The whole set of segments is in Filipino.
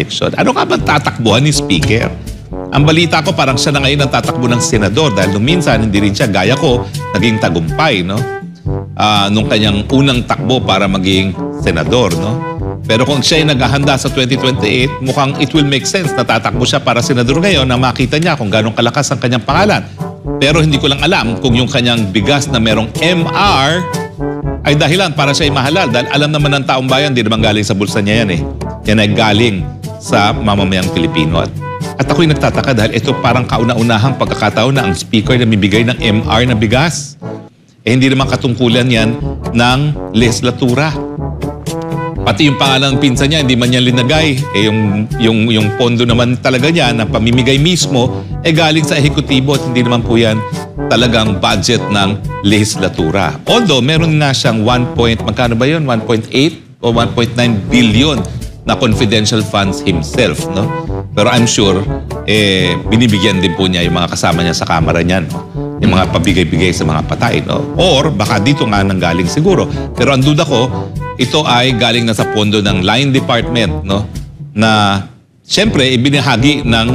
eleksyon. Ano nga bang tatakbuhan ni Speaker? Ang balita ko parang siya na ngayon ang tatakbo ng senador dahil nung minsan hindi rin siya gaya ko naging tagumpay, no? Nung kanyang unang takbo para maging senador, no? Pero kung siya ay naghahanda sa 2028, mukhang it will make sense na tatakbo siya para senador ngayon na makita niya kung gano'ng kalakas ang kanyang pangalan. Pero hindi ko lang alam kung yung kanyang bigas na merong MR ay dahilan para siya ay mahalal. Dahil alam naman ng taong bayan, di naman galing sa bulsa niya yan eh. Yan ay galing sa mamamayang Pilipino. At ako'y nagtataka dahil ito parang kauna-unahang pagkakataon na ang speaker na bibigay ng MR na bigas. Eh hindi naman katungkulan yan ng legislatura. Pati yung pangalan ng pinsan niya, hindi man niya linagay. Eh yung pondo naman talaga niya na pamimigay mismo, eh galing sa ehekutibo at hindi naman po yan talagang budget ng legislatura. Although meron na siyang 1 magkano ba yun? 1.8 o 1.9 billion na confidential funds himself, no? Pero I'm sure, binibigyan din po niya yung mga kasama niya sa kamara niyan, no? Yung mga pabigay-bigay sa mga patay, no? Or baka dito nga nanggaling siguro. Pero ang duda ko, ito ay galing na sa pondo ng Line Department, no? Na siyempre ibinahagi ng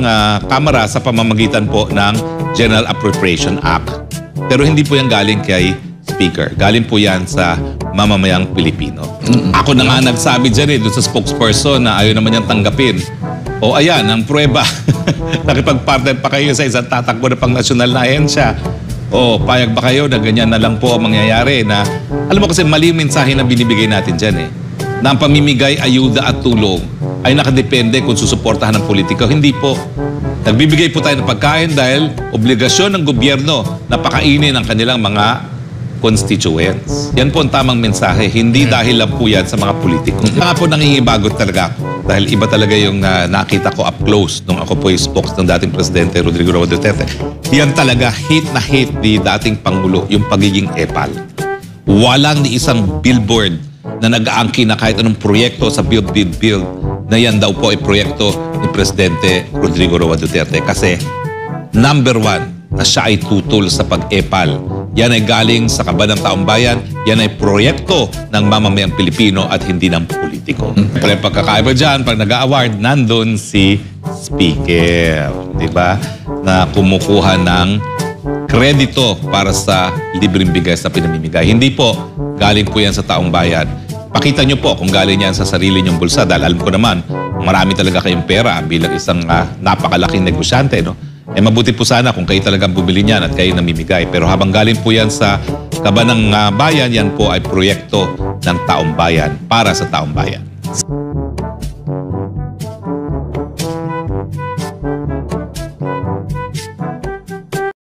kamara sa pamamagitan po ng General Appropriation Act. Pero hindi po yan galing kay Speaker. Galing po yan sa mamamayang Pilipino. Ako na nga nagsabi dyan doon sa spokesperson na ayaw naman niyang tanggapin. O ayan, ang pruweba. Nakipag-partner pa kayo sa isang tatakbo na pang-nasyonal na ahensya. O payag ba kayo na ganyan na lang po ang mangyayari na... Alam mo kasi mali yung mensahe na binibigay natin dyan eh. Na ang pamimigay, ayuda at tulong ay nakadepende kung susuportahan ng politiko. Hindi po. Nagbibigay po tayo ng pagkain dahil obligasyon ng gobyerno na pakainin ang kanilang mga constituents. Yan po ang tamang mensahe. Hindi dahil lang po yan sa mga politiko. Nga po nangingibagot talaga ako. Dahil iba talaga yung nakita ko up close nung ako po yung spokes ng dating Presidente Rodrigo Roa Duterte. Yan talaga hate na hate ni dating Pangulo, yung pagiging epal. Walang ni isang billboard na nag-aangkin na kahit anong proyekto sa Build, na yan daw po ay proyekto ni Presidente Rodrigo Roa Duterte. Kasi number one, na siya ay tutol sa pag-epal. Yan ay galing sa kaba ng taong bayan. Yan ay proyekto ng mamamayang Pilipino at hindi ng politiko. Pero yung pagkakaiba dyan, pag nag-award, nandun si Speaker. Diba? Na kumukuha ng kredito para sa libreng bigas na pinamimigay. Hindi po, galing po yan sa taong bayan. Pakita nyo po kung galing yan sa sarili nyong bulsa. Dahil alam ko naman, marami talaga kayong pera bilang isang napakalaking negosyante, no? Eh mabuti po sana kung kayo talagang bumili niyan at kayo namimigay. Pero habang galing po yan sa kaba ng bayan, yan po ay proyekto ng taong bayan para sa taong bayan.